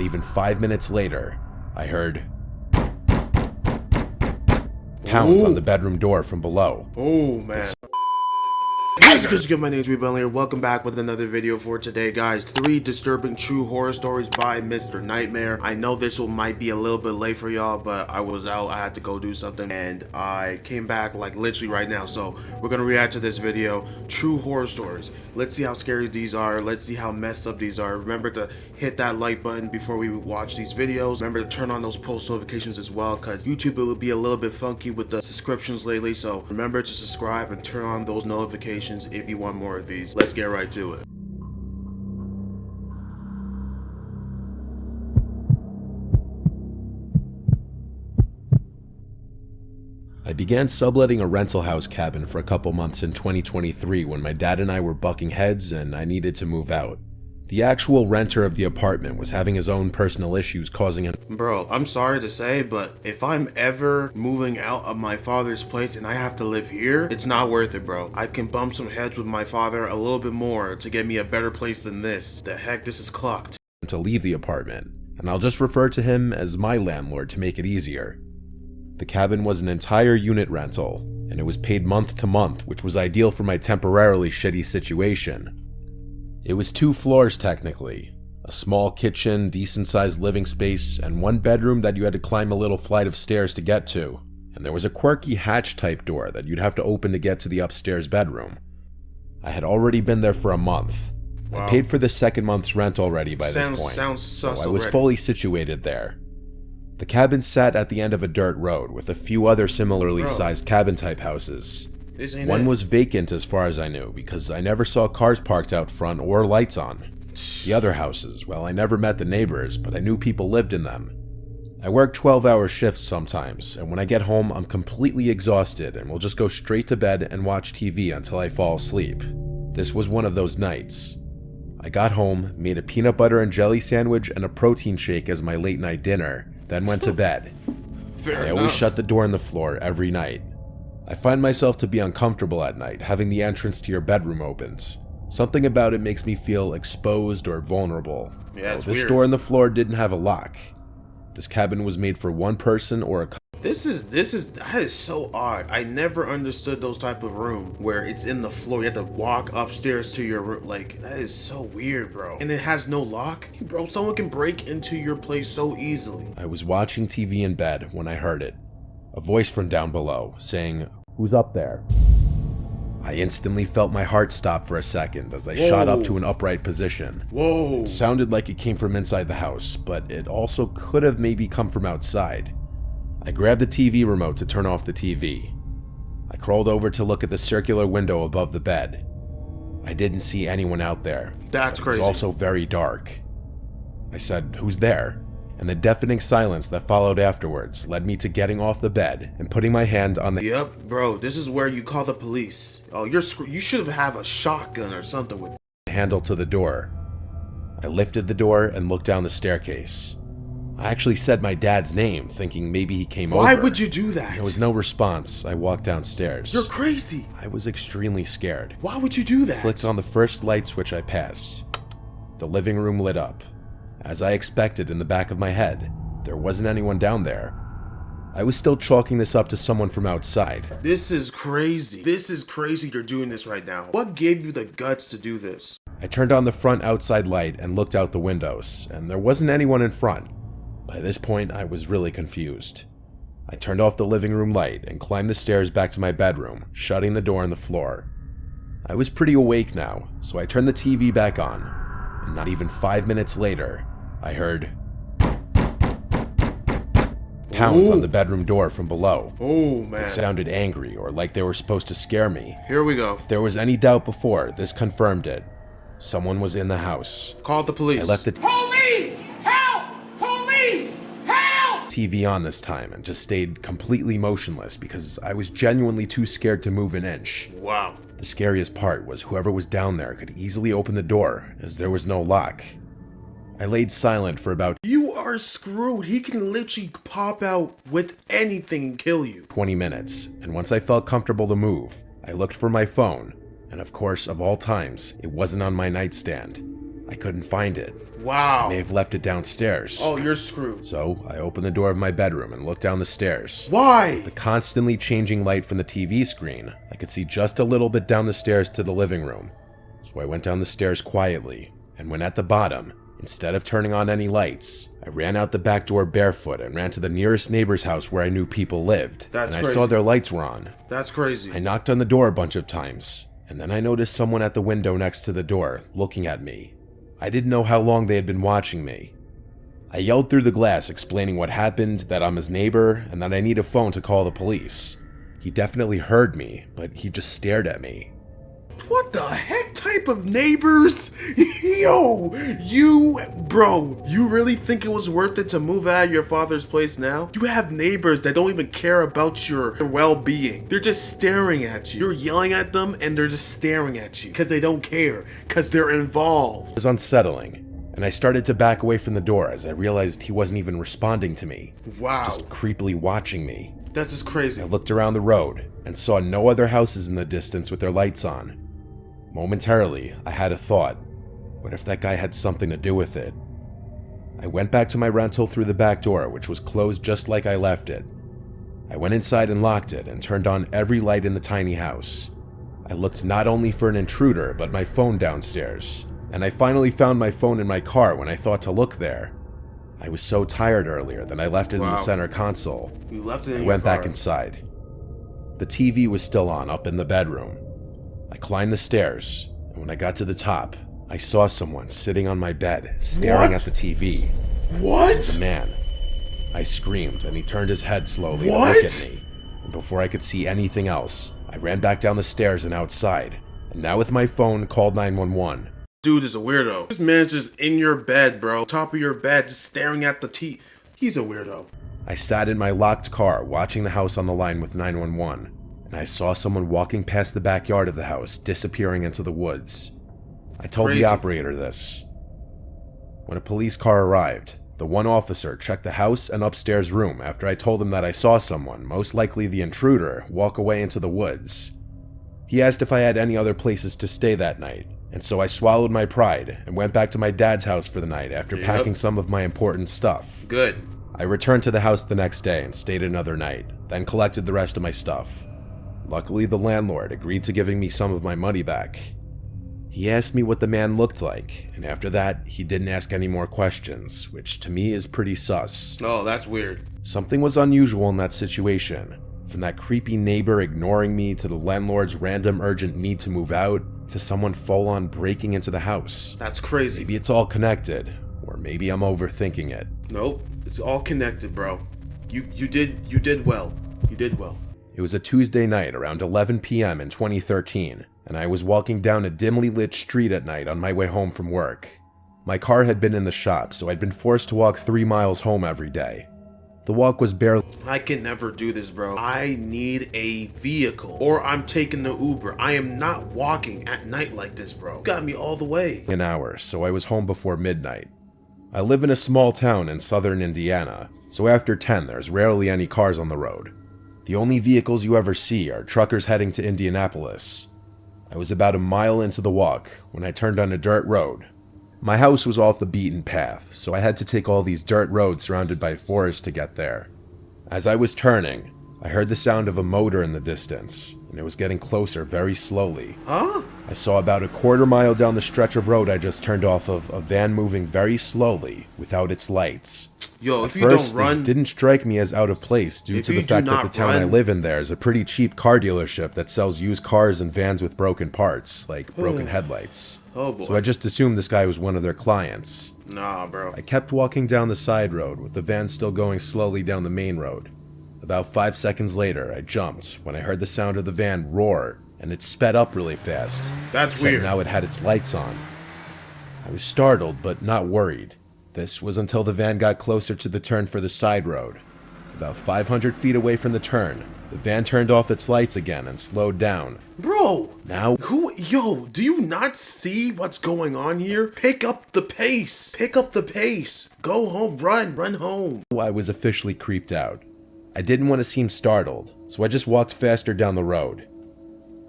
Even 5 minutes later, I heard pounds on the bedroom door from below. Oh, man. Guys, good. My name is ReboundLeader. Welcome back with another video for today, guys. 3 disturbing true horror stories by Mr. Nightmare. I know this might be a little bit late for y'all, but I was out. I had to go do something, and I came back like literally right now. So we're gonna react to this video. True horror stories. Let's see how scary these are. Let's see how messed up these are. Remember to hit that like button before we watch these videos. Remember to turn on those post notifications as well, because YouTube will be a little bit funky with the subscriptions lately. So remember to subscribe and turn on those notifications if you want more of these. Let's get right to it. I began subletting a rental house cabin for a couple months in 2023 when my dad and I were bucking heads and I needed to move out. The actual renter of the apartment was having his own personal issues causing him. Bro, I'm sorry to say, but if I'm ever moving out of my father's place and I have to live here, it's not worth it, bro. I can bump some heads with my father a little bit more to get me a better place than this. The heck, this is clocked. To leave the apartment, and I'll just refer to him as my landlord to make it easier. The cabin was an entire unit rental, and it was paid month to month, which was ideal for my temporarily shitty situation. It was 2 floors technically, a small kitchen, decent-sized living space, and 1 bedroom that you had to climb a little flight of stairs to get to, and there was a quirky hatch-type door that you'd have to open to get to the upstairs bedroom. I had already been there for a month. Wow. I paid for the second month's rent already by this point, Sounds so sus I was already. fully situated there. The cabin sat at the end of a dirt road with a few other similarly sized cabin-type houses. One was vacant as far as I knew, because I never saw cars parked out front or lights on. The other houses, well, I never met the neighbors, but I knew people lived in them. I work 12-hour shifts sometimes, and when I get home, I'm completely exhausted and will just go straight to bed and watch TV until I fall asleep. This was one of those nights. I got home, made a peanut butter and jelly sandwich and a protein shake as my late-night dinner, then went to bed. I always shut the door on the floor every night. I find myself to be uncomfortable at night, having the entrance to your bedroom opened. Something about it makes me feel exposed or vulnerable. Yeah, it's this weird. door in the floor didn't have a lock. This cabin was made for 1 person or a couple. That is so odd. I never understood those type of room where it's in the floor. You have to walk upstairs to your room. Like, that is so weird, bro. And it has no lock? Bro, someone can break into your place so easily. I was watching TV in bed when I heard it. A voice from down below saying, "Who's up there?" I instantly felt my heart stop for a second as I shot up to an upright position. Whoa. It sounded like it came from inside the house, but it also could have maybe come from outside. I grabbed the TV remote to turn off the TV. I crawled over to look at the circular window above the bed. I didn't see anyone out there. That's crazy. It was also very dark. I said, "Who's there?" And the deafening silence that followed afterwards led me to getting off the bed and putting my hand on the Yep, bro, this is where you call the police. Oh, you should have a shotgun or something with handle to the door. I lifted the door and looked down the staircase. I actually said my dad's name, thinking maybe he came over. Why would you do that? There was no response. I walked downstairs. You're crazy. I was extremely scared. Why would you do that? Flicked on the first light switch I passed. The living room lit up. As I expected in the back of my head, there wasn't anyone down there. I was still chalking this up to someone from outside. This is crazy. This is crazy you're doing this right now. What gave you the guts to do this? I turned on the front outside light and looked out the windows, and there wasn't anyone in front. By this point, I was really confused. I turned off the living room light and climbed the stairs back to my bedroom, shutting the door on the floor. I was pretty awake now, so I turned the TV back on, and not even 5 minutes later, I heard pounds on the bedroom door from below. Oh, man. It sounded angry or like they were supposed to scare me. Here we go. If there was any doubt before, this confirmed it. Someone was in the house. Call the police. I left the Police! Help! Police! Help! TV on this time and just stayed completely motionless because I was genuinely too scared to move an inch. Wow. The scariest part was whoever was down there could easily open the door as there was no lock. I laid silent for about You are screwed. He can literally pop out with anything and kill you. 20 minutes, and once I felt comfortable to move, I looked for my phone, and of course, of all times, it wasn't on my nightstand. I couldn't find it. Wow. I may have left it downstairs. Oh, you're screwed. So I opened the door of my bedroom and looked down the stairs. Why? The constantly changing light from the TV screen, I could see just a little bit down the stairs to the living room. So I went down the stairs quietly, and when at the bottom, instead of turning on any lights, I ran out the back door barefoot and ran to the nearest neighbor's house where I knew people lived. That's and I crazy. saw their lights were on. That's crazy. I knocked on the door a bunch of times, and then I noticed someone at the window next to the door, looking at me. I didn't know how long they had been watching me. I yelled through the glass explaining what happened, that I'm his neighbor, and that I need a phone to call the police. He definitely heard me, but he just stared at me. What the heck type of neighbors? Yo, bro, you really think it was worth it to move out of your father's place now? You have neighbors that don't even care about your well-being. They're just staring at you. You're yelling at them and they're just staring at you because they don't care, because they're involved. It was unsettling, and I started to back away from the door as I realized he wasn't even responding to me. Wow. Just creepily watching me. That's just crazy. I looked around the road and saw no other houses in the distance with their lights on. Momentarily, I had a thought. What if that guy had something to do with it? I went back to my rental through the back door, which was closed just like I left it. I went inside and locked it and turned on every light in the tiny house. I looked not only for an intruder, but my phone downstairs, and I finally found my phone in my car when I thought to look there. I was so tired earlier that I left it in the center console. You left it in I your went car. back inside. The TV was still on up in the bedroom. I climbed the stairs, and when I got to the top, I saw someone sitting on my bed, staring at the TV. What? A man. I screamed, and he turned his head slowly to What? look at me. And before I could see anything else, I ran back down the stairs and outside, and now with my phone called 911. Dude is a weirdo. This man's just in your bed, bro. Top of your bed, just staring at the TV. He's a weirdo. I sat in my locked car, watching the house on the line with 911. And I saw someone walking past the backyard of the house, disappearing into the woods. I told Crazy. the operator this. When a police car arrived, the one officer checked the house and upstairs room after I told him that I saw someone, most likely the intruder, walk away into the woods. He asked if I had any other places to stay that night, and so I swallowed my pride and went back to my dad's house for the night after packing some of my important stuff. Good. I returned to the house the next day and stayed another night, then collected the rest of my stuff. Luckily, the landlord agreed to giving me some of my money back. He asked me what the man looked like, and after that, he didn't ask any more questions, which to me is pretty sus. Oh, that's weird. Something was unusual in that situation. From that creepy neighbor ignoring me to the landlord's random urgent need to move out, to someone full-on breaking into the house. That's crazy. Maybe it's all connected, or maybe I'm overthinking it. Nope, it's all connected, bro. You did well. You did well. It was a Tuesday night around 11 p.m. in 2013, and I was walking down a dimly lit street at night on my way home from work. My car had been in the shop, so I'd been forced to walk 3 miles home every day. The walk was barely I can never do this, bro. I need a vehicle, or I'm taking the Uber. I am not walking at night like this, bro. You got me all the way. an hour, so I was home before midnight. I live in a small town in southern Indiana, so after 10 there's rarely any cars on the road. The only vehicles you ever see are truckers heading to Indianapolis. I was about a mile into the walk when I turned on a dirt road. My house was off the beaten path, so I had to take all these dirt roads surrounded by forest to get there. As I was turning, I heard the sound of a motor in the distance, and it was getting closer very slowly. Huh? I saw about a quarter mile down the stretch of road I just turned off of a van moving very slowly without its lights. Yo, At if you first, don't run, this didn't strike me as out of place due If to you the do fact that the not town I run- live in there is a pretty cheap car dealership that sells used cars and vans with broken parts, like broken headlights. oh boy. So I just assumed this guy was one of their clients. Nah, bro. I kept walking down the side road with the van still going slowly down the main road. About 5 seconds later, I jumped when I heard the sound of the van roar, and it sped up really fast. That's Except weird. now it had its lights on. I was startled, but not worried. This was until the van got closer to the turn for the side road. About 500 feet away from the turn, the van turned off its lights again and slowed down. Bro, Now, yo, do you not see what's going on here? Pick up the pace. Pick up the pace. Go home, run home. I was officially creeped out. I didn't want to seem startled, so I just walked faster down the road.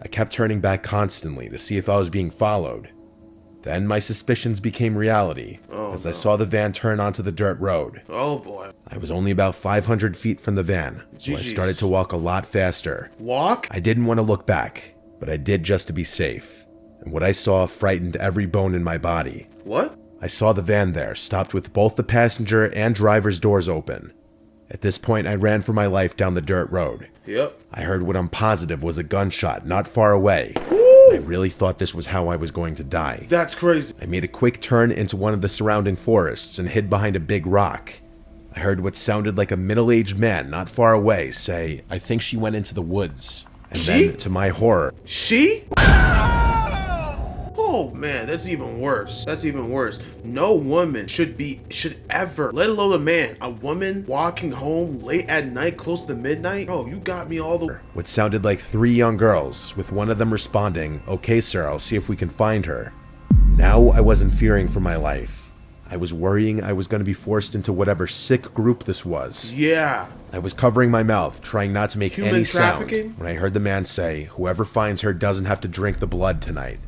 I kept turning back constantly to see if I was being followed. Then my suspicions became reality as I saw the van turn onto the dirt road. Oh boy. I was only about 500 feet from the van, so I started to walk a lot faster. Walk? I didn't want to look back, but I did just to be safe. And what I saw frightened every bone in my body. What? I saw the van there, stopped with both the passenger and driver's doors open. At this point, I ran for my life down the dirt road. Yep. I heard what I'm positive was a gunshot not far away. I really thought this was how I was going to die. That's crazy. I made a quick turn into one of the surrounding forests and hid behind a big rock. I heard what sounded like a middle-aged man not far away say, "I think she went into the woods." And then, to my horror, she? Oh man, that's even worse. That's even worse. No woman should ever, let alone a man, a woman walking home late at night, close to midnight. Oh, you got me all the. What sounded like 3 young girls, with one of them responding, "Okay, sir, I'll see if we can find her." Now I wasn't fearing for my life. I was worrying I was going to be forced into whatever sick group this was. Yeah. I was covering my mouth, trying not to make any sound, trafficking? when I heard the man say, "Whoever finds her doesn't have to drink the blood tonight."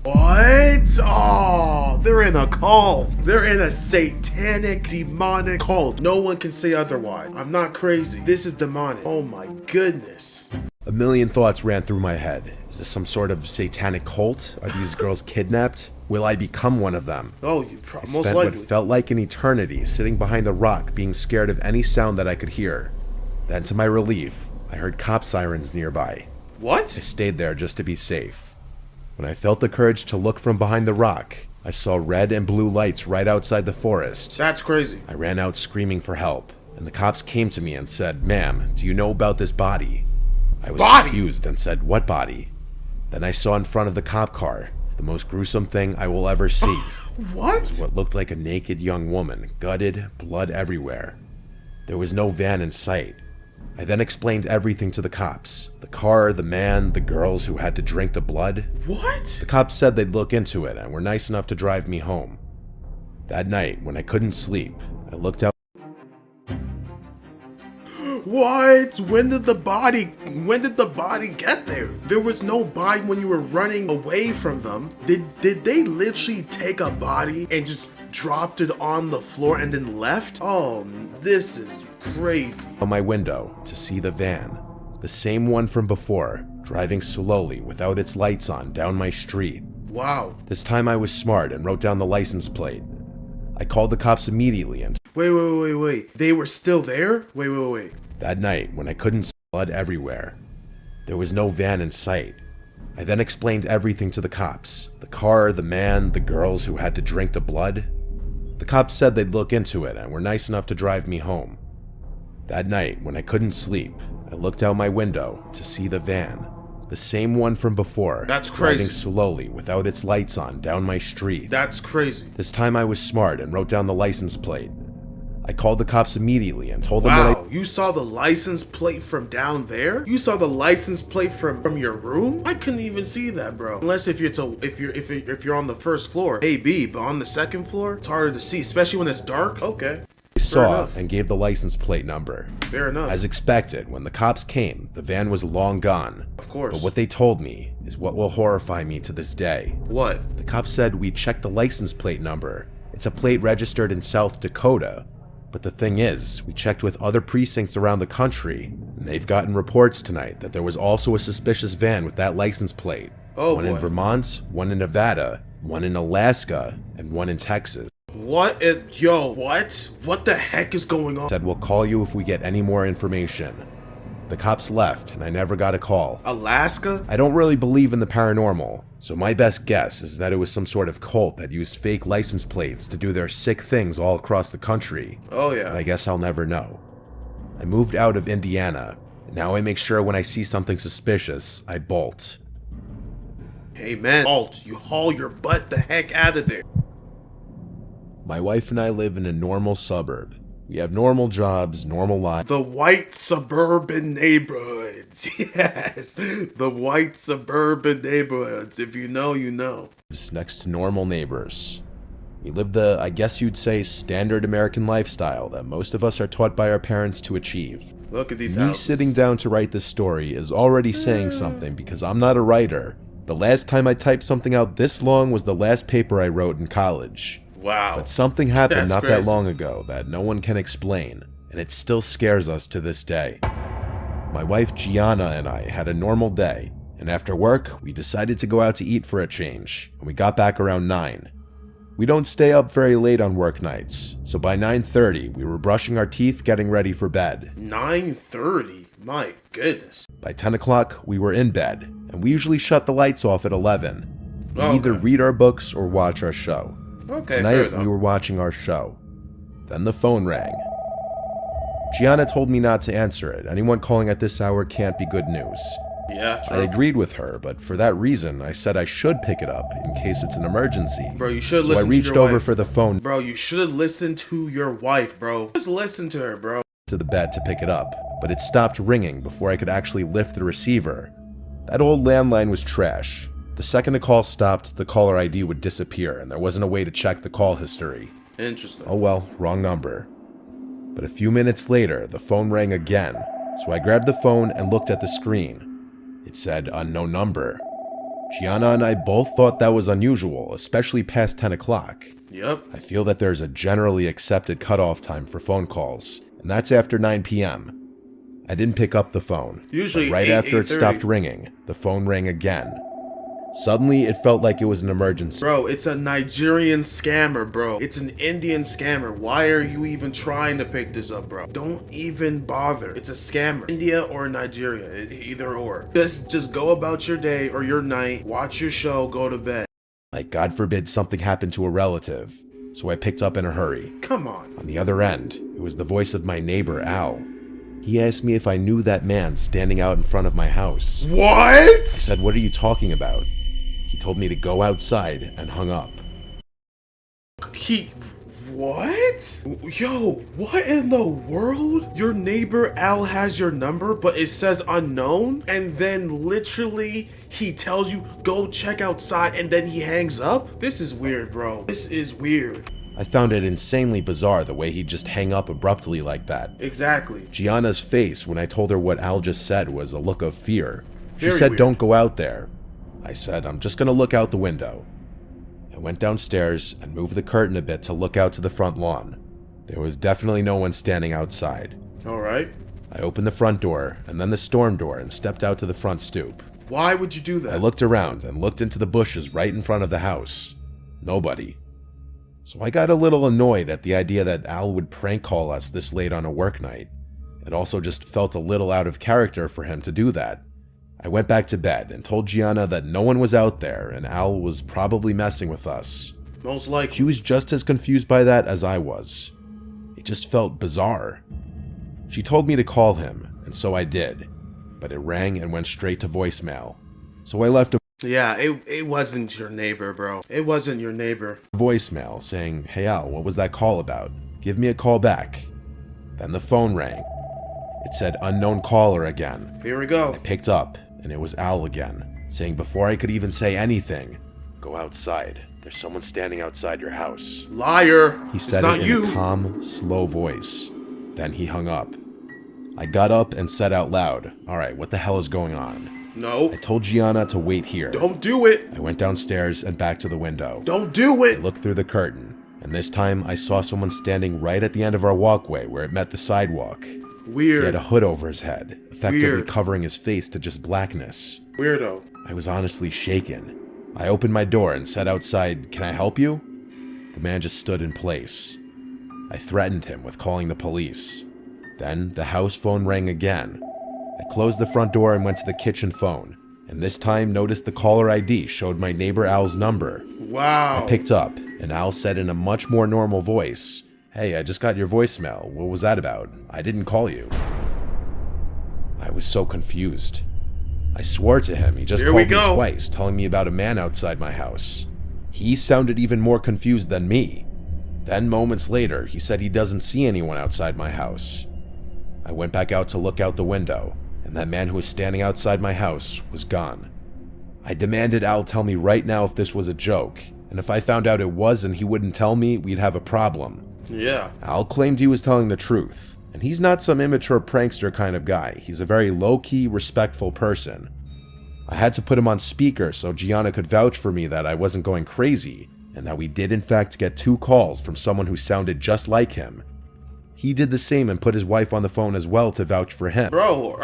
What? Oh, they're in a cult. They're in a satanic, demonic cult. No one can say otherwise. I'm not crazy. This is demonic. Oh my goodness. A million thoughts ran through my head. Is this some sort of satanic cult? Are these girls kidnapped? Will I become one of them? Oh, you I most spent likely. what felt like an eternity sitting behind the rock, being scared of any sound that I could hear. Then, to my relief, I heard cop sirens nearby. What? I stayed there just to be safe. When I felt the courage to look from behind the rock, I saw red and blue lights right outside the forest. That's crazy. I ran out screaming for help, and the cops came to me and said, "Ma'am, do you know about this body?" I was confused and said, "What body?" Then I saw in front of the cop car the most gruesome thing I will ever see. What? It was what looked like a naked young woman, gutted, blood everywhere. There was no van in sight. I then explained everything to the cops. The car, the man, the girls who had to drink the blood. What? The cops said they'd look into it and were nice enough to drive me home. That night, when I couldn't sleep, I looked out. What? When did the body get there? There was no body when you were running away from them. Did they literally take a body and just dropped it on the floor and then left? Oh, this is crazy. On my window to see the van, the same one from before, driving slowly without its lights on down my street. Wow. This time I was smart and wrote down the license plate. I called the cops immediately and Wait. They were still there? Wait. that night, when I couldn't see blood everywhere, there was no van in sight. I then explained everything to the cops. The car, the man, the girls who had to drink the blood. The cops said they'd look into it and were nice enough to drive me home. That night, when I couldn't sleep, I looked out my window to see the van, the same one from before. That's crazy. Driving slowly without its lights on down my street. That's crazy. This time I was smart and wrote down the license plate. I called the cops immediately and told them that Wow, you saw the license plate from down there? You saw the license plate from your room? I couldn't even see that, bro. Unless if you're on the first floor, maybe, but on the second floor, it's harder to see, especially when it's dark. Okay. I saw enough. and gave the license plate number. Fair enough. As expected, when the cops came, the van was long gone. Of course. But what they told me is what will horrify me to this day. What? The cops said we checked the license plate number. It's a plate registered in South Dakota. But the thing is, we checked with other precincts around the country, and they've gotten reports tonight that there was also a suspicious van with that license plate. Oh, one boy. in Vermont, one in Nevada, one in Alaska, and one in Texas. What? What the heck is going on? Said we'll call you if we get any more information. The cops left, and I never got a call. Alaska? I don't really believe in the paranormal, so my best guess is that it was some sort of cult that used fake license plates to do their sick things all across the country. Oh But yeah. I guess I'll never know. I moved out of Indiana, and now I make sure when I see something suspicious, I bolt. Hey man, Alt, you haul your butt the heck out of there. My wife and I live in a normal suburb. We have normal jobs, normal lives. The white suburban neighborhoods. Yes, the white suburban neighborhoods. If you know, you know. Next to normal neighbors. We live the, I guess you'd say, standard American lifestyle that most of us are taught by our parents to achieve. Look at these Me houses. sitting down to write this story is already saying something because I'm not a writer, The last time I typed something out this long was the last paper I wrote in college. Wow. But something happened That's not that crazy. long ago that no one can explain, and it still scares us to this day. My wife Gianna and I had a normal day, and after work, we decided to go out to eat for a change, and we got back around 9. We don't stay up very late on work nights, so by 9:30, we were brushing our teeth getting ready for bed. 9:30? My goodness. By 10 o'clock, we were in bed, and we usually shut the lights off at 11. We Okay. either read our books or watch our show. Okay, fair Tonight, enough. we were watching our show. Then the phone rang. Gianna told me not to answer it. Anyone calling at this hour can't be good news. Yeah, I true. agreed with her, but for that reason, I said I should pick it up in case it's an emergency. Bro, you should So listen I reached to your over wife. for the phone Bro, you should listen to your wife, bro. Just listen to her, bro. to the bed to pick it up, but it stopped ringing before I could actually lift the receiver. That old landline was trash. The second the call stopped, the caller ID would disappear, and there wasn't a way to check the call history. Interesting. Oh well, wrong number. But a few minutes later, the phone rang again, so I grabbed the phone and looked at the screen. It said unknown number. Gianna and I both thought that was unusual, especially past 10 o'clock. Yep. I feel that there's a generally accepted cutoff time for phone calls, and that's after 9 p.m. I didn't pick up the phone. Usually but right 8, after it 8:30. stopped ringing, the phone rang again. Suddenly, it felt like it was an emergency. Bro, it's a Nigerian scammer, bro. It's an Indian scammer. Why are you even trying to pick this up, bro? Don't even bother. It's a scammer. India or Nigeria, either or. Just go about your day or your night, watch your show, go to bed. Like, God forbid something happened to a relative, so I picked up in a hurry. Come on. On the other end, it was the voice of my neighbor, Al. He asked me if I knew that man standing out in front of my house. I What? said, "What are you talking about?" He told me to go outside and hung up. What? Yo, what in the world? Your neighbor Al has your number, but it says unknown? And then literally he tells you, go check outside, and then he hangs up? This is weird, bro. This is weird. I found it insanely bizarre the way he'd just hang up abruptly like that. Exactly. Gianna's face when I told her what Al just said was a look of fear. She Very said, weird. "Don't go out there." I said, "I'm just gonna look out the window." I went downstairs and moved the curtain a bit to look out to the front lawn. There was definitely no one standing outside. All right. I opened the front door and then the storm door and stepped out to the front stoop. Why would you do that? I looked around and looked into the bushes right in front of the house. Nobody. So I got a little annoyed at the idea that Al would prank call us this late on a work night. It also just felt a little out of character for him to do that. I went back to bed and told Gianna that no one was out there and Al was probably messing with us. Most likely. She was just as confused by that as I was. It just felt bizarre. She told me to call him, and so I did. But it rang and went straight to voicemail. So I left a Yeah, it wasn't your neighbor, bro. It wasn't your neighbor. voicemail saying, "Hey Al, what was that call about? Give me a call back." Then the phone rang. It said unknown caller again. Here we go. I picked up, and it was Al again, saying before I could even say anything, "Go outside. There's someone standing outside your house." Liar. He It's said not it in you. a calm, slow voice. Then he hung up. I got up and said out loud, "All right, what the hell is going on?" No. I told Gianna to wait here. Don't do it. I went downstairs and back to the window. Don't do I it. looked through the curtain, and this time I saw someone standing right at the end of our walkway where it met the sidewalk. He had Weird. a hood over his head, effectively Weird. covering his face to just blackness. Weirdo. I was honestly shaken. I opened my door and said outside, "Can I help you?" The man just stood in place. I threatened him with calling the police. Then the house phone rang again. I closed the front door and went to the kitchen phone, and this time noticed the caller ID showed my neighbor Al's number. Wow. I picked up, and Al said in a much more normal voice, "Hey, I just got your voicemail. What was that about? I didn't call you." I was so confused. I swore to him he just Here we called me go. twice, telling me about a man outside my house. He sounded even more confused than me. Then moments later, he said he doesn't see anyone outside my house. I went back out to look out the window, and that man who was standing outside my house was gone. I demanded Al tell me right now if this was a joke, and if I found out it was and he wouldn't tell me, we'd have a problem. Yeah. Al claimed he was telling the truth, and he's not some immature prankster kind of guy. He's a very low-key, respectful person. I had to put him on speaker so Gianna could vouch for me that I wasn't going crazy, and that we did in fact get 2 calls from someone who sounded just like him. He did the same and put his wife on the phone as well to vouch for him. Bro,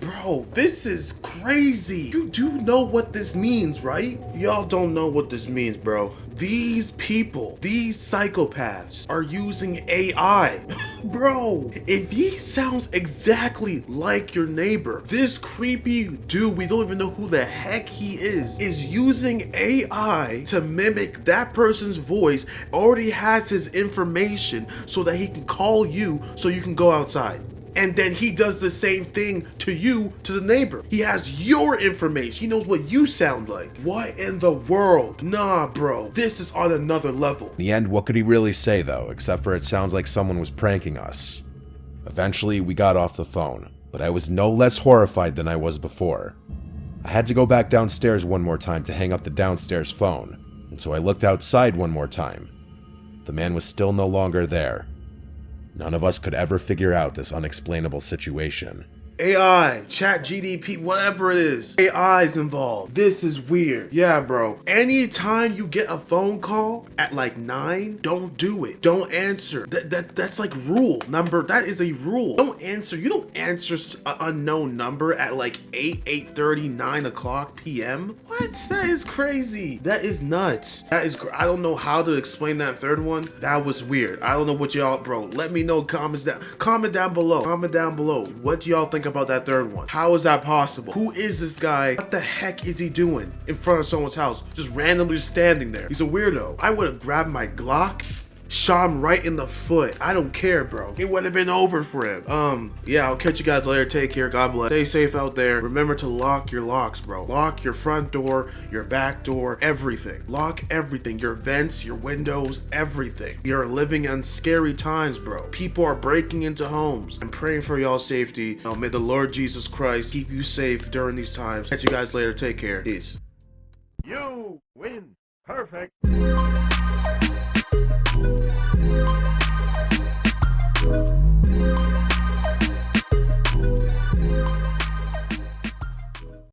bro, this is crazy. You do know what this means, right? Y'all don't know what this means, bro. These people, these psychopaths are using AI. Bro, if he sounds exactly like your neighbor, this creepy dude, we don't even know who the heck he is using AI to mimic that person's voice, already has his information so that he can call you so you can go outside. And then he does the same thing to you, to the neighbor. He has your information. He knows what you sound like. What in the world? Nah, bro. This is on another level. In the end, what could he really say though, except for it sounds like someone was pranking us. Eventually, we got off the phone, but I was no less horrified than I was before. I had to go back downstairs one more time to hang up the downstairs phone, and so I looked outside one more time. The man was still no longer there. None of us could ever figure out this unexplainable situation. AI, chat GDP, whatever it is. AI is involved. This is weird. Yeah, bro. Anytime you get a phone call at like 9, don't do it. Don't answer. That's like rule number. That is a rule. Don't answer. You don't answer an unknown number at like 8:30, 9 o'clock p.m. What? That is crazy. That is nuts. I don't know how to explain that third one. That was weird. I don't know what y'all, bro. Let me know. Comment down below. Comment down below. What do y'all think about that third one? How is that possible? Who is this guy? What the heck is he doing in front of someone's house? Just randomly standing there. He's a weirdo. I would have grabbed my Glock, shot him right in the foot. I don't care, bro. It would have been over for him. Yeah, I'll catch you guys later. Take care. God bless. Stay safe out there. Remember to lock your locks, bro. Lock your front door, your back door, everything. Lock everything. Your vents, your windows, everything. We are living in scary times, bro. People are breaking into homes. I'm praying for y'all's safety. May the Lord Jesus Christ keep you safe during these times. Catch you guys later. Take care. Peace. You win. Perfect.